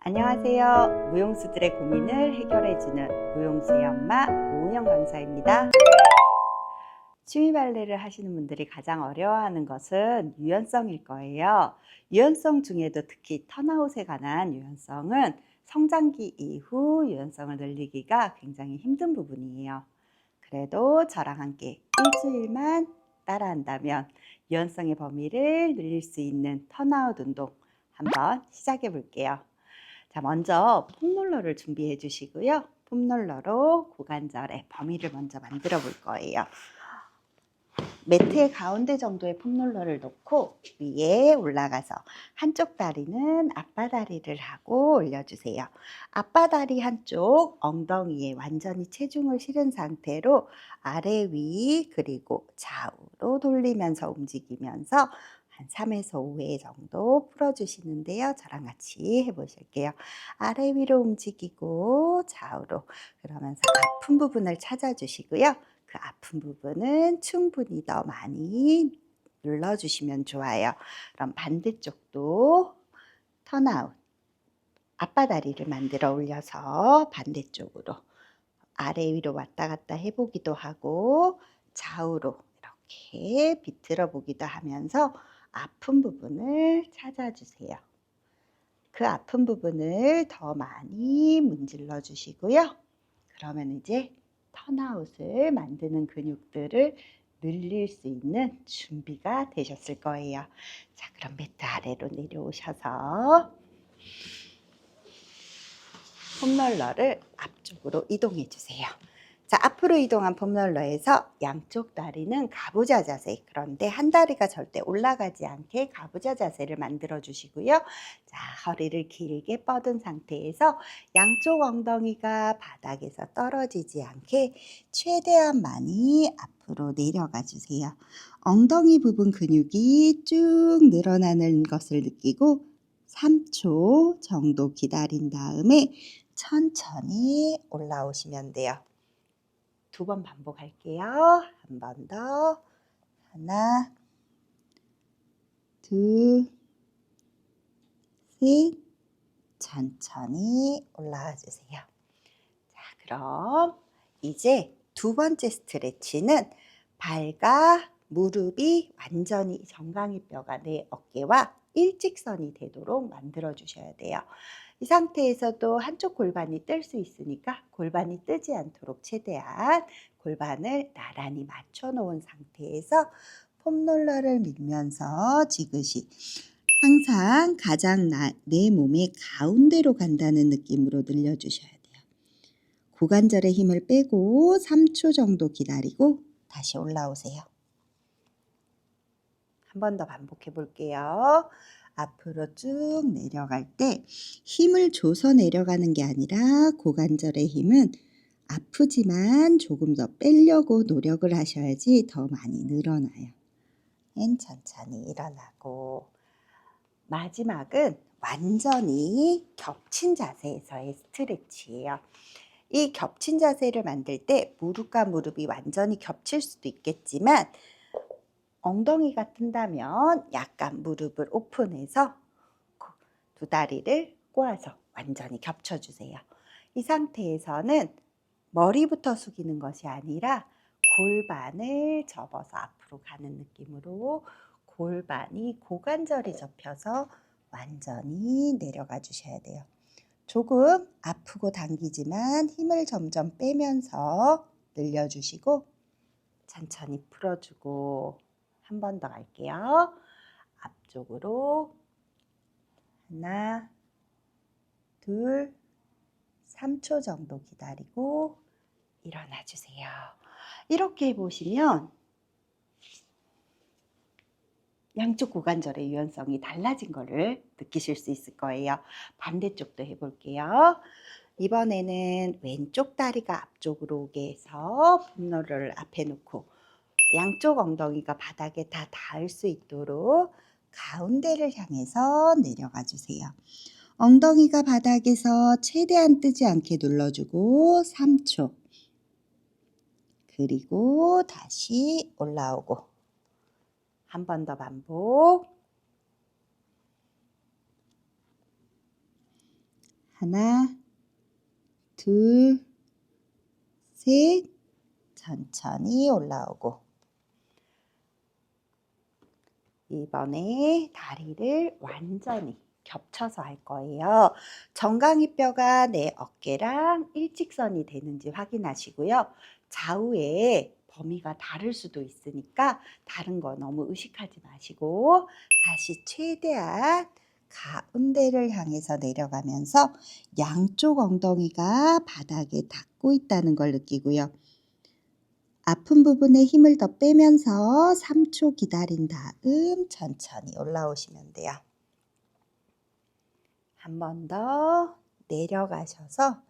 안녕하세요. 무용수들의 고민을 해결해주는 무용수의 엄마 오은영 강사입니다. 취미 발레를 하시는 분들이 가장 어려워하는 것은 유연성일 거예요. 유연성 중에도 특히 턴아웃에 관한 유연성은 성장기 이후 유연성을 늘리기가 굉장히 힘든 부분이에요. 그래도 저랑 함께 일주일만 따라한다면 유연성의 범위를 늘릴 수 있는 턴아웃 운동 한번 시작해 볼게요. 자, 먼저 폼롤러를 준비해 주시고요. 폼롤러로 고관절의 범위를 먼저 만들어 볼 거예요. 매트의 가운데 정도의 폼롤러를 놓고 위에 올라가서 한쪽 다리는 앞바다리를 하고 올려주세요. 앞바다리 한쪽 엉덩이에 완전히 체중을 실은 상태로 아래 위 그리고 좌우로 돌리면서 움직이면서 한 3에서 5회 정도 풀어주시는데요. 저랑 같이 해보실게요. 아래 위로 움직이고 좌우로, 그러면서 아픈 부분을 찾아주시고요. 그 아픈 부분은 충분히 더 많이 눌러주시면 좋아요. 그럼 반대쪽도 턴아웃, 앞바다리를 만들어 올려서 반대쪽으로 아래 위로 왔다 갔다 해보기도 하고 좌우로 이렇게 비틀어 보기도 하면서 아픈 부분을 찾아주세요. 그 아픈 부분을 더 많이 문질러 주시고요. 그러면 이제 턴아웃을 만드는 근육들을 늘릴 수 있는 준비가 되셨을 거예요. 자, 그럼 매트 아래로 내려오셔서 폼롤러를 앞쪽으로 이동해 주세요. 자, 앞으로 이동한 폼롤러에서 양쪽 다리는 가부좌 자세, 그런데 한 다리가 절대 올라가지 않게 가부좌 자세를 만들어 주시고요. 자, 허리를 길게 뻗은 상태에서 양쪽 엉덩이가 바닥에서 떨어지지 않게 최대한 많이 앞으로 내려가 주세요. 엉덩이 부분 근육이 쭉 늘어나는 것을 느끼고 3초 정도 기다린 다음에 천천히 올라오시면 돼요. 2번 반복할게요. 한 번 더. 하나, 둘, 셋. 천천히 올라와 주세요. 자, 그럼 이제 2번째 스트레치는 발과 무릎이 완전히 정강이 뼈가 내 어깨와 일직선이 되도록 만들어 주셔야 돼요. 이 상태에서도 한쪽 골반이 뜰 수 있으니까 골반이 뜨지 않도록 최대한 골반을 나란히 맞춰 놓은 상태에서 폼롤러를 밀면서 지그시 항상 가장 내 몸의 가운데로 간다는 느낌으로 늘려주셔야 돼요. 고관절의 힘을 빼고 3초 정도 기다리고 다시 올라오세요. 한 번 더 반복해 볼게요. 앞으로 쭉 내려갈 때 힘을 줘서 내려가는 게 아니라 고관절의 힘은 아프지만 조금 더 빼려고 노력을 하셔야지 더 많이 늘어나요. 천천히 일어나고, 마지막은 완전히 겹친 자세에서의 스트레치예요. 이 겹친 자세를 만들 때 무릎과 무릎이 완전히 겹칠 수도 있겠지만 엉덩이가 뜬다면 약간 무릎을 오픈해서 두 다리를 꼬아서 완전히 겹쳐주세요. 이 상태에서는 머리부터 숙이는 것이 아니라 골반을 접어서 앞으로 가는 느낌으로 골반이 고관절에 접혀서 완전히 내려가 주셔야 돼요. 조금 아프고 당기지만 힘을 점점 빼면서 늘려주시고 천천히 풀어주고, 한 번 더 갈게요. 앞쪽으로 하나, 둘, 3초 정도 기다리고 일어나 주세요. 이렇게 해보시면 양쪽 고관절의 유연성이 달라진 것을 느끼실 수 있을 거예요. 반대쪽도 해볼게요. 이번에는 왼쪽 다리가 앞쪽으로 오게 해서 폼롤러를 앞에 놓고 양쪽 엉덩이가 바닥에 다 닿을 수 있도록 가운데를 향해서 내려가 주세요. 엉덩이가 바닥에서 최대한 뜨지 않게 눌러주고 3초. 그리고 다시 올라오고. 한 번 더 반복. 하나, 둘, 셋. 천천히 올라오고. 이번에 다리를 완전히 겹쳐서 할 거예요. 정강이뼈가 내 어깨랑 일직선이 되는지 확인하시고요. 좌우에 범위가 다를 수도 있으니까 다른 거 너무 의식하지 마시고 다시 최대한 가운데를 향해서 내려가면서 양쪽 엉덩이가 바닥에 닿고 있다는 걸 느끼고요. 아픈 부분에 힘을 더 빼면서 3초 기다린 다음 천천히 올라오시면 돼요. 한 번 더 내려가셔서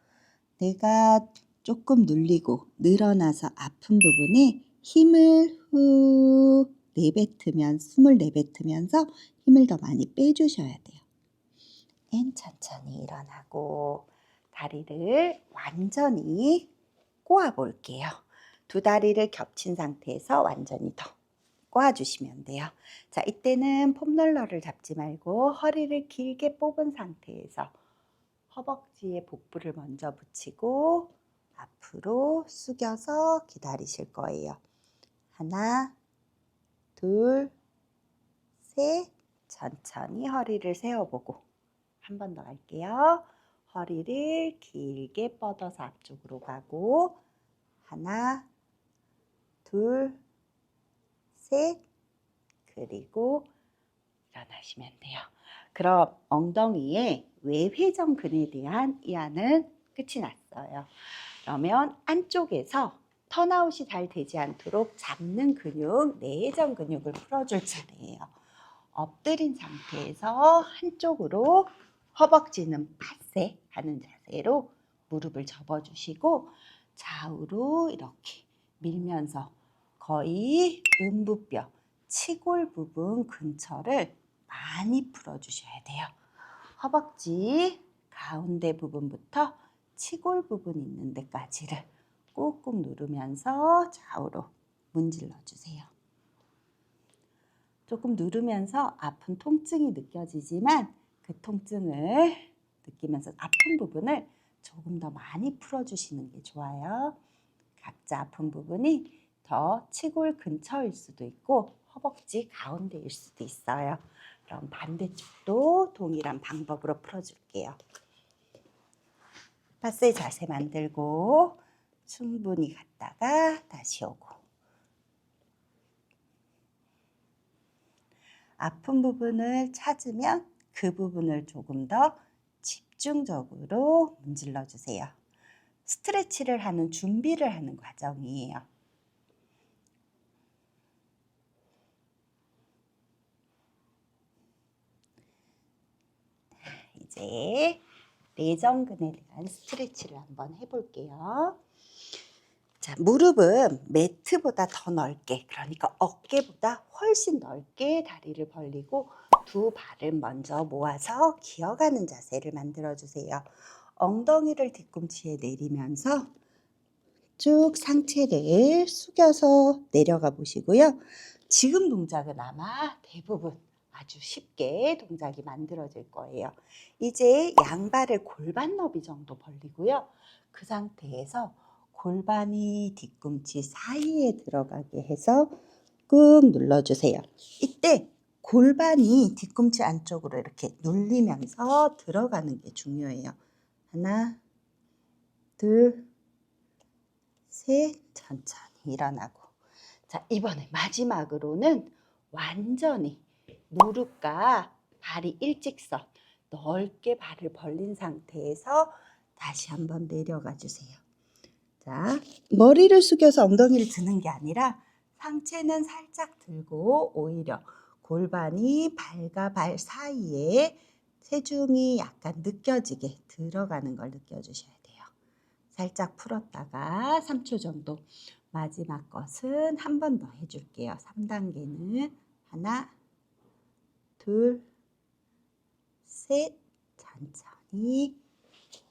내가 조금 눌리고 늘어나서 아픈 부분에 힘을 후 숨을 내뱉으면서 힘을 더 많이 빼주셔야 돼요. 천천히 일어나고 다리를 완전히 꼬아 볼게요. 두 다리를 겹친 상태에서 완전히 더 꼬아주시면 돼요. 자, 이때는 폼롤러를 잡지 말고 허리를 길게 뽑은 상태에서 허벅지에 복부를 먼저 붙이고 앞으로 숙여서 기다리실 거예요. 하나, 둘, 셋. 천천히 허리를 세워보고 한 번 더 갈게요. 허리를 길게 뻗어서 앞쪽으로 가고 하나, 둘, 셋. 그리고 일어나시면 돼요. 그럼 엉덩이의 외회전근에 대한 이야기는 끝이 났어요. 그러면 안쪽에서 턴아웃이 잘 되지 않도록 잡는 근육, 내전 근육을 풀어줄 차례예요. 엎드린 상태에서 한쪽으로 허벅지는 파세 하는 자세로 무릎을 접어주시고 좌우로 이렇게 밀면서 거의 음부뼈, 치골 부분 근처를 많이 풀어주셔야 돼요. 허벅지 가운데 부분부터 치골 부분 있는 데까지를 꾹꾹 누르면서 좌우로 문질러 주세요. 조금 누르면서 아픈 통증이 느껴지지만 그 통증을 느끼면서 아픈 부분을 조금 더 많이 풀어주시는 게 좋아요. 각자 아픈 부분이 더 치골 근처일 수도 있고 허벅지 가운데일 수도 있어요. 그럼 반대쪽도 동일한 방법으로 풀어줄게요. 파세 자세 만들고 충분히 갔다가 다시 오고 아픈 부분을 찾으면 그 부분을 조금 더 집중적으로 문질러 주세요. 스트레치를 하는 준비를 하는 과정이에요. 이제 내전근에 대한 스트레치를 한번 해볼게요. 자, 무릎은 매트보다 더 넓게, 그러니까 어깨보다 훨씬 넓게 다리를 벌리고 두 발을 먼저 모아서 기어가는 자세를 만들어주세요. 엉덩이를 뒤꿈치에 내리면서 쭉 상체를 숙여서 내려가 보시고요. 지금 동작은 아마 대부분 아주 쉽게 동작이 만들어질 거예요. 이제 양발을 골반 너비 정도 벌리고요. 그 상태에서 골반이 뒤꿈치 사이에 들어가게 해서 꾹 눌러주세요. 이때 골반이 뒤꿈치 안쪽으로 이렇게 눌리면서 들어가는 게 중요해요. 하나, 둘, 셋. 천천히 일어나고. 자, 이번에 마지막으로는 완전히 무릎과 발이 일직선, 넓게 발을 벌린 상태에서 다시 한번 내려가 주세요. 자, 머리를 숙여서 엉덩이를 드는 게 아니라 상체는 살짝 들고 오히려 골반이 발과 발 사이에 체중이 약간 느껴지게 들어가는 걸 느껴주셔야 돼요. 살짝 풀었다가 3초 정도. 마지막 것은 한 번 더 해줄게요. 3단계는 하나, 둘, 셋. 천천히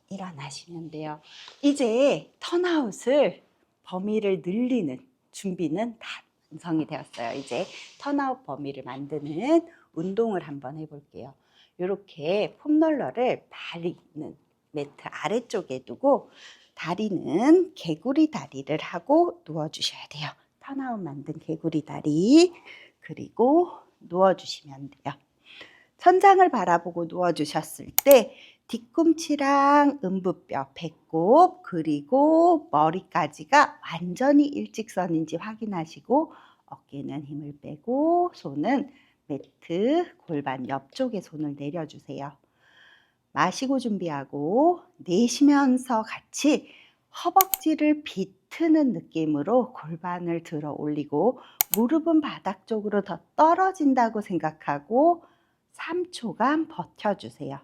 일어나시면 돼요. 이제 턴아웃을 범위를 늘리는 준비는 다 완성이 되었어요. 이제 턴아웃 범위를 만드는 운동을 한번 해볼게요. 이렇게 폼롤러를 다리는 매트 아래쪽에 두고 다리는 개구리 다리를 하고 누워주셔야 돼요. 턴아웃 만든 개구리 다리, 그리고 누워주시면 돼요. 천장을 바라보고 누워주셨을 때 뒤꿈치랑 음부뼈, 배꼽, 그리고 머리까지가 완전히 일직선인지 확인하시고 어깨는 힘을 빼고 손은 매트 골반 옆쪽에 손을 내려주세요. 마시고 준비하고 내쉬면서 같이 허벅지를 비트는 느낌으로 골반을 들어 올리고 무릎은 바닥 쪽으로 더 떨어진다고 생각하고 3초간 버텨주세요.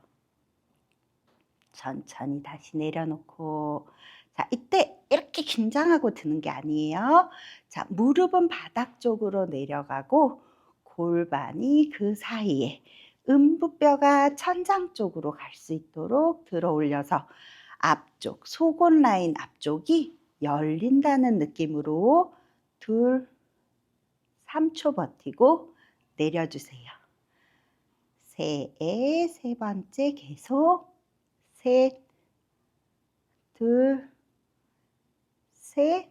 천천히 다시 내려놓고, 자, 이때 이렇게 긴장하고 드는 게 아니에요. 자, 무릎은 바닥 쪽으로 내려가고 골반이 그 사이에 음부뼈가 천장 쪽으로 갈 수 있도록 들어 올려서 앞쪽, 속옷 라인 앞쪽이 열린다는 느낌으로 3초 버티고 내려주세요. 세 번째 계속 셋, 둘, 셋,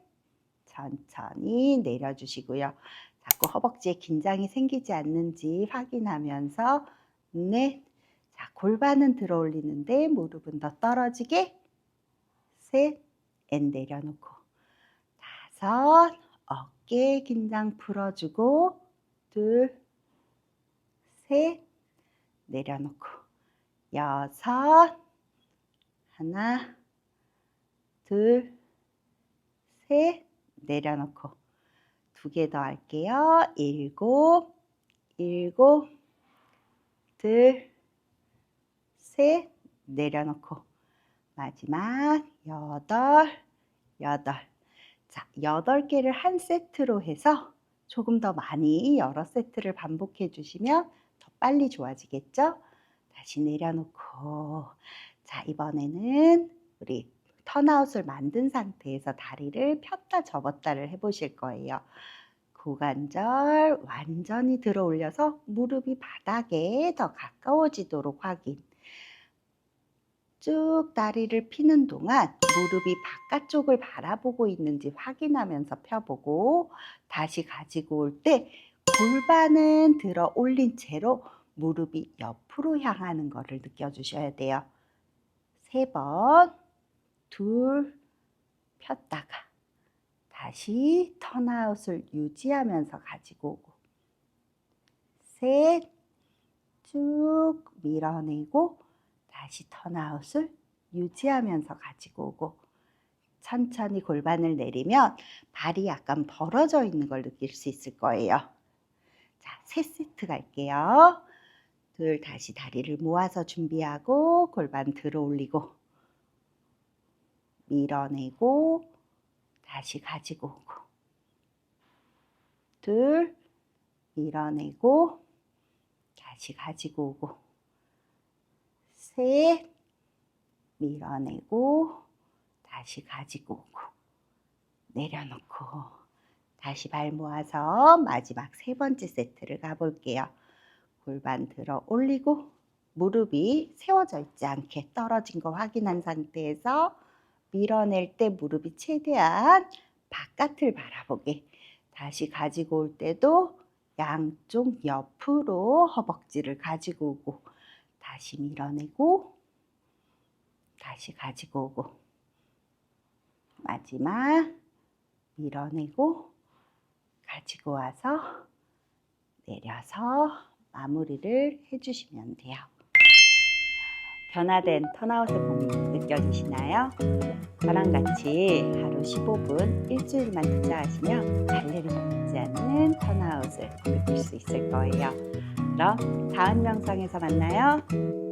천천히 내려주시고요. 자꾸 허벅지에 긴장이 생기지 않는지 확인하면서 넷, 자, 골반은 들어 올리는데 무릎은 더 떨어지게 셋, 내려놓고 다섯, 어깨 긴장 풀어주고 둘, 셋, 내려놓고 여섯, 하나, 둘, 셋, 내려놓고 두 개 더 할게요. 일곱, 둘, 셋, 내려놓고 마지막 여덟. 자, 8개를 한 세트로 해서 조금 더 많이 여러 세트를 반복해 주시면 더 빨리 좋아지겠죠? 다시 내려놓고, 자, 이번에는 우리 턴아웃을 만든 상태에서 다리를 폈다 접었다를 해보실 거예요. 고관절 완전히 들어 올려서 무릎이 바닥에 더 가까워지도록 확인. 쭉 다리를 피는 동안 무릎이 바깥쪽을 바라보고 있는지 확인하면서 펴보고 다시 가지고 올 때 골반은 들어 올린 채로 무릎이 옆으로 향하는 것을 느껴주셔야 돼요. 3번, 둘, 폈다가 다시 턴아웃을 유지하면서 가지고 오고 셋, 쭉 밀어내고 다시 턴아웃을 유지하면서 가지고 오고 천천히 골반을 내리면 발이 약간 벌어져 있는 걸 느낄 수 있을 거예요. 자, 3세트 갈게요. 둘, 다시 다리를 모아서 준비하고 골반 들어 올리고 밀어내고 다시 가지고 오고 둘, 밀어내고 다시 가지고 오고 셋, 밀어내고 다시 가지고 오고 내려놓고 다시 발 모아서 마지막 3번째 세트를 가볼게요. 골반 들어 올리고 무릎이 세워져 있지 않게 떨어진 거 확인한 상태에서 밀어낼 때 무릎이 최대한 바깥을 바라보게 다시 가지고 올 때도 양쪽 옆으로 허벅지를 가지고 오고 다시 밀어내고 다시 가지고 오고 마지막 밀어내고 가지고 와서 내려서 마무리를 해주시면 돼요. 변화된 턴아웃의 봄이 느껴지시나요? 저랑 같이 하루 15분 일주일만 투자하시면 갈래를 먹지 않는 턴아웃을 느낄 수 있을 거예요. 그럼 다음 영상에서 만나요.